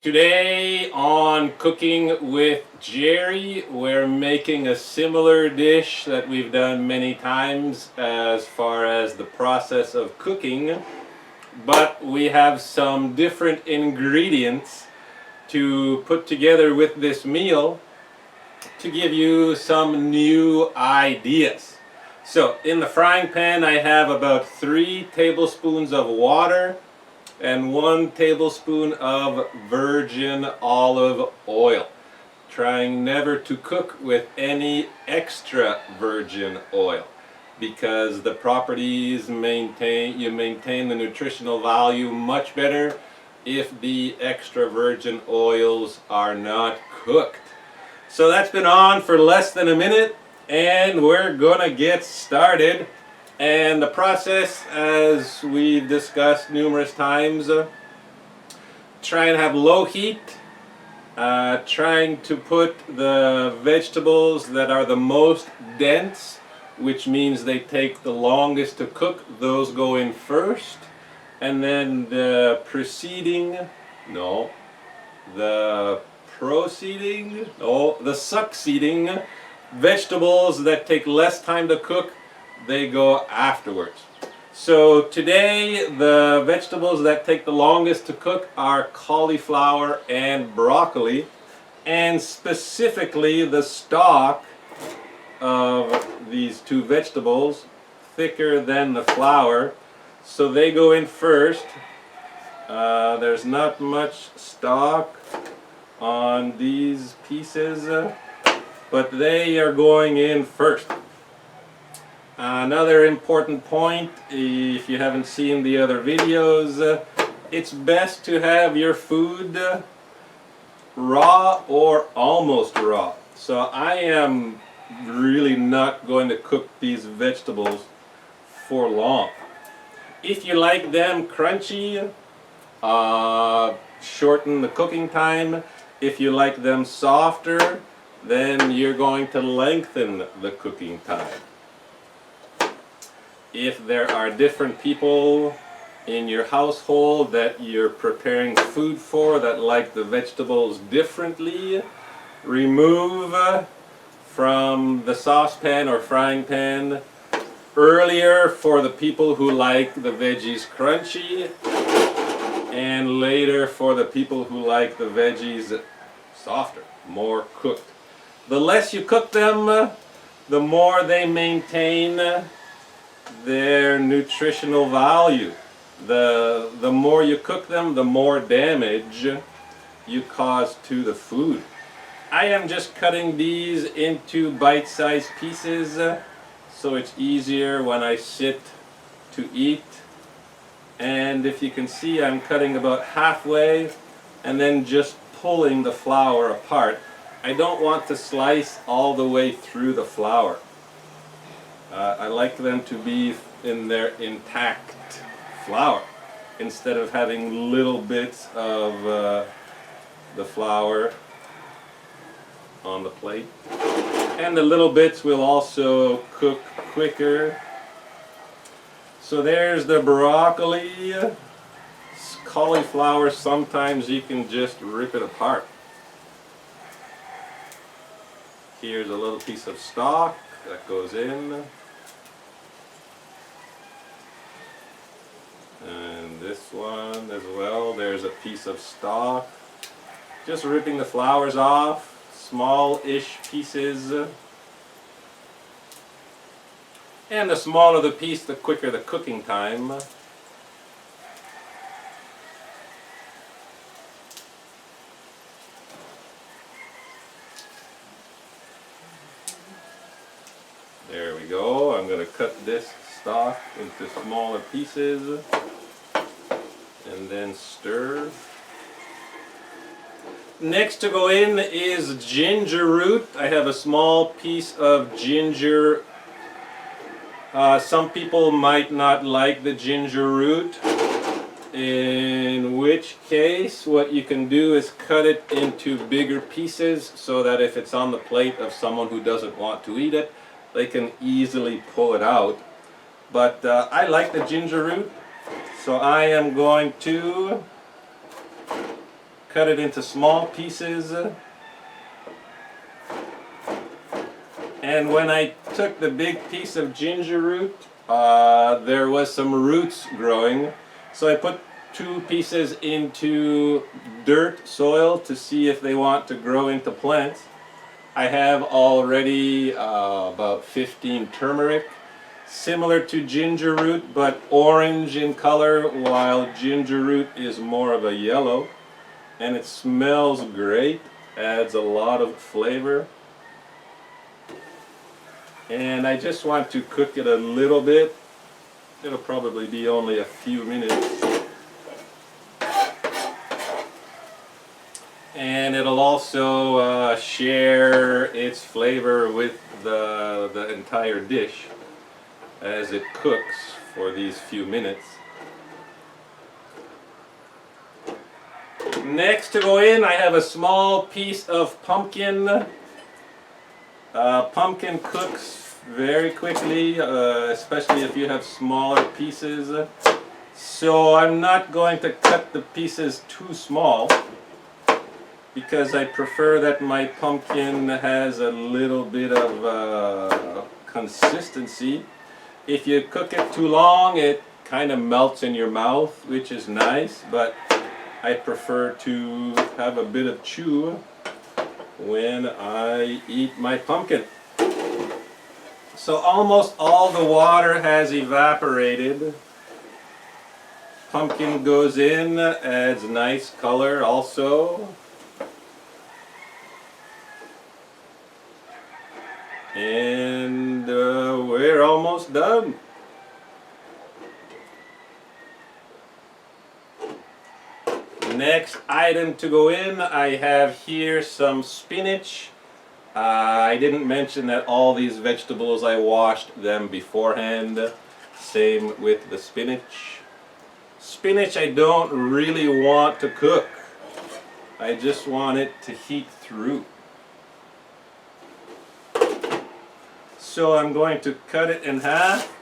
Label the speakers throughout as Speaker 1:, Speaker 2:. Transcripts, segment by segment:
Speaker 1: Today on Cooking with Gerry, we're making a similar dish that we've done many times as far as the process of cooking, but we have some different ingredients to put together with this meal to give you some new ideas. So in the frying pan I have about 3 tablespoons of water and 1 tablespoon of virgin olive oil. Trying never to cook with any extra virgin oil because the properties you maintain the nutritional value much better if the extra virgin oils are not cooked. So that's been on for less than a minute and we're gonna get started. And the process, as we've discussed numerous times, try and have low heat, trying to put the vegetables that are the most dense, which means they take the longest to cook, those go in first, and then the succeeding vegetables that take less time to cook, they go afterwards. So today the vegetables that take the longest to cook are cauliflower and broccoli, and specifically the stalk of these two vegetables, thicker than the flour, so they go in first. There's not much stalk on these pieces, but they are going in first. Another important point, if you haven't seen the other videos, it's best to have your food raw or almost raw. So I am really not going to cook these vegetables for long. If you like them crunchy, shorten the cooking time. If you like them softer, then you're going to lengthen the cooking time. If there are different people in your household that you're preparing food for that like the vegetables differently, remove from the saucepan or frying pan earlier for the people who like the veggies crunchy, and later for the people who like the veggies softer, more cooked. The less you cook them, the more they maintain their nutritional value. The more you cook them, the more damage you cause to the food. I am just cutting these into bite-sized pieces so it's easier when I sit to eat. And if you can see, I'm cutting about halfway and then just pulling the flour apart. I don't want to slice all the way through the flour. I like them to be in their intact flour instead of having little bits of the flour on the plate. And the little bits will also cook quicker. So there's the broccoli. Cauliflower, sometimes you can just rip it apart. Here's a little piece of stalk that goes in. And this one as well, there's a piece of stalk. Just ripping the flowers off, small-ish pieces. And the smaller the piece, the quicker the cooking time. There we go. I'm going to cut this stalk into smaller pieces and then stir. Next to go in is ginger root. I have a small piece of ginger. Some people might not like the ginger root, in which case what you can do is cut it into bigger pieces so that if it's on the plate of someone who doesn't want to eat it, they can easily pull it out. But I like the ginger root, so I am going to cut it into small pieces. And when I took the big piece of ginger root, there was some roots growing. So I put 2 pieces into dirt, soil, to see if they want to grow into plants. I have already about 15 turmeric, similar to ginger root, but orange in color, while ginger root is more of a yellow. And it smells great, adds a lot of flavor. And I just want to cook it a little bit. It'll probably be only a few minutes. And it'll also share its flavor with the entire dish as it cooks for these few minutes. Next to go in, I have a small piece of pumpkin. Pumpkin cooks very quickly, especially if you have smaller pieces. So I'm not going to cut the pieces too small, because I prefer that my pumpkin has a little bit of consistency. If you cook it too long, it kind of melts in your mouth, which is nice, but I prefer to have a bit of chew when I eat my pumpkin. So almost all the water has evaporated. Pumpkin goes in, adds nice color also. And we're almost done. Next item to go in, I have here some spinach. I didn't mention that all these vegetables, I washed them beforehand. Same with the spinach. Spinach I don't really want to cook. I just want it to heat through. So I'm going to cut it in half.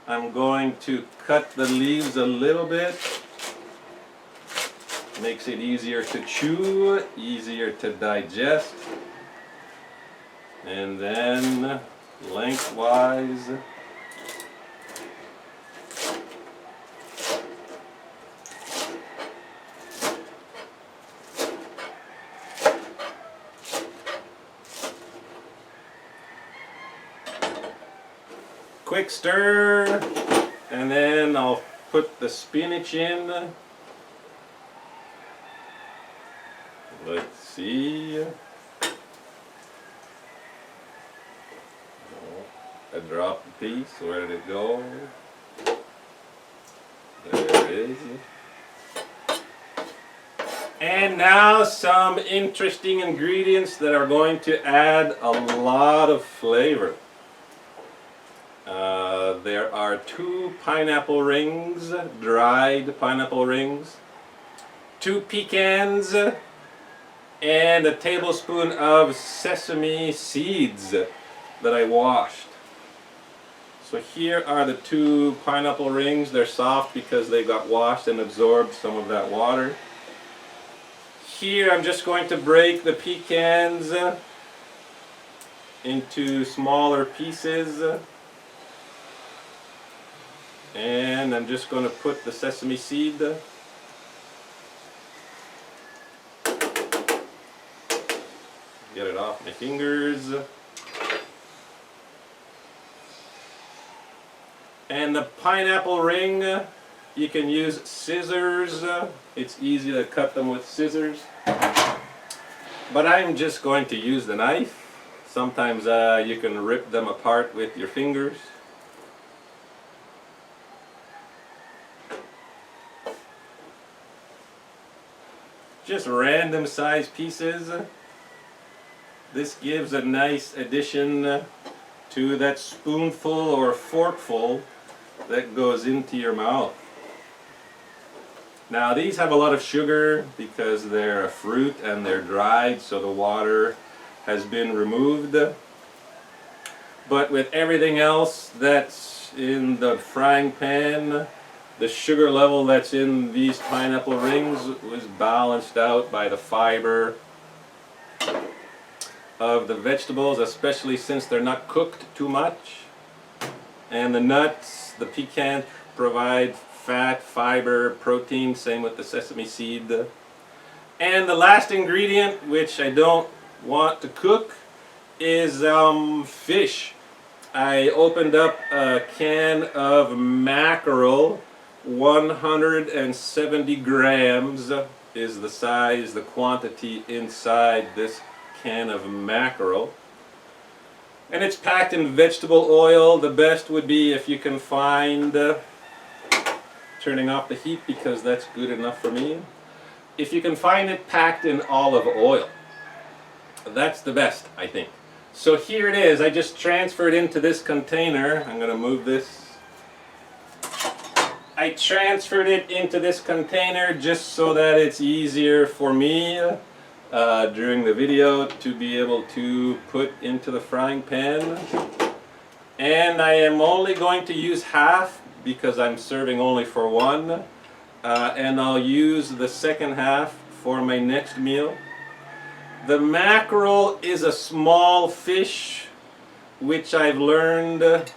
Speaker 1: I'm going to cut the leaves a little bit. Makes it easier to chew, easier to digest. And then lengthwise. Quick stir, and then I'll put the spinach in. Let's see. I dropped a piece. Where did it go? There it is. And now some interesting ingredients that are going to add a lot of flavor. There are 2 pineapple rings, dried pineapple rings, 2 pecans, and a tablespoon of sesame seeds that I washed. So here are the 2 pineapple rings. They're soft because they got washed and absorbed some of that water. Here I'm just going to break the pecans into smaller pieces. And I'm just going to put the sesame seed. Get it off my fingers. And the pineapple ring, you can use scissors. It's easy to cut them with scissors. But I'm just going to use the knife. Sometimes you can rip them apart with your fingers. Just random size pieces. This gives a nice addition to that spoonful or forkful that goes into your mouth. Now these have a lot of sugar because they're a fruit and they're dried, so the water has been removed. But with everything else that's in the frying pan, the sugar level that's in these pineapple rings was balanced out by the fiber of the vegetables, especially since they're not cooked too much. And the nuts, the pecans, provide fat, fiber, protein, same with the sesame seed. And the last ingredient, which I don't want to cook, is fish. I opened up a can of mackerel. 170 grams is the size, the quantity inside this can of mackerel. And it's packed in vegetable oil. The best would be if you can find, turning off the heat because that's good enough for me, if you can find it packed in olive oil. That's the best, I think. So here it is. I just transferred into this container. I'm going to move this. I transferred it into this container just so that it's easier for me during the video to be able to put into the frying pan. And I am only going to use half because I'm serving only for one. And I'll use the second half for my next meal. The mackerel is a small fish, which I've learned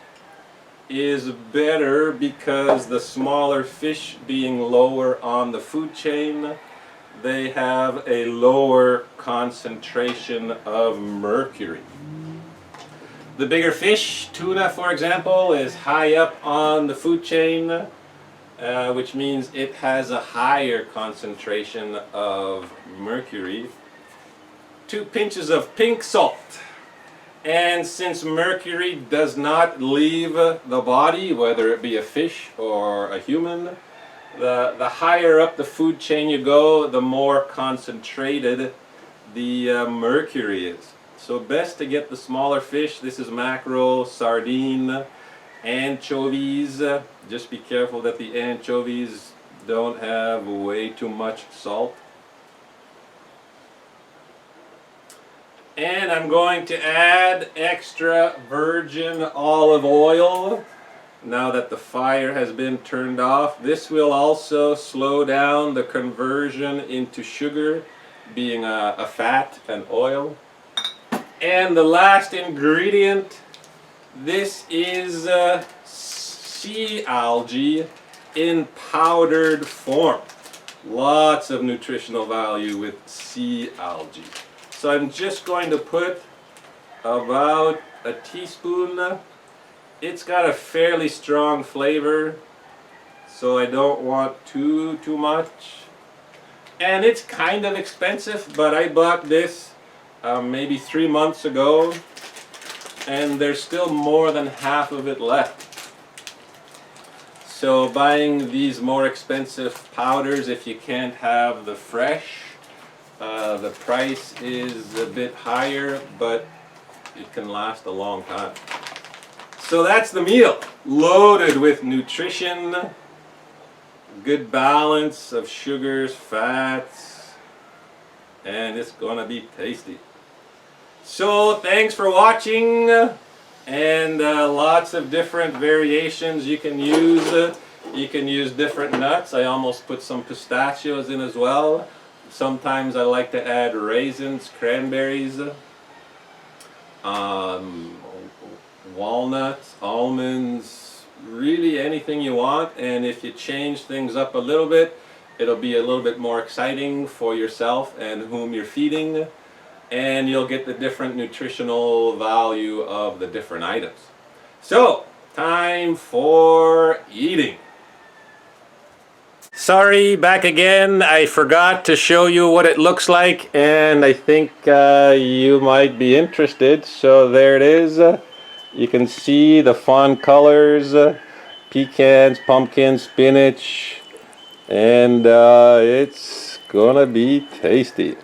Speaker 1: is better because the smaller fish being lower on the food chain, they have a lower concentration of mercury. The bigger fish, tuna for example, is high up on the food chain, which means it has a higher concentration of mercury. 2 pinches of pink salt. And since mercury does not leave the body, whether it be a fish or a human, the higher up the food chain you go, the more concentrated the mercury is. So best to get the smaller fish. This is mackerel, sardine, anchovies. Just be careful that the anchovies don't have way too much salt. And I'm going to add extra virgin olive oil now that the fire has been turned off. This will also slow down the conversion into sugar, being a fat and oil. And the last ingredient, this is sea algae in powdered form. Lots of nutritional value with sea algae. So I'm just going to put about a teaspoon. It's got a fairly strong flavor, so I don't want too much. And it's kind of expensive, but I bought this maybe 3 months ago, and there's still more than half of it left. So buying these more expensive powders, if you can't have the fresh, the price is a bit higher, but it can last a long time. So that's the meal, loaded with nutrition, good balance of sugars, fats, and it's gonna be tasty. So thanks for watching, and lots of different variations you can use. You can use different nuts. I almost put some pistachios in as well. Sometimes I like to add raisins, cranberries, walnuts, almonds, really anything you want. And if you change things up a little bit, it'll be a little bit more exciting for yourself and whom you're feeding. And you'll get the different nutritional value of the different items. So, time for eating. Sorry, back again. I forgot to show you what it looks like, and I think you might be interested. So there it is. You can see the fun colors, pecans, pumpkin, spinach, and it's gonna be tasty.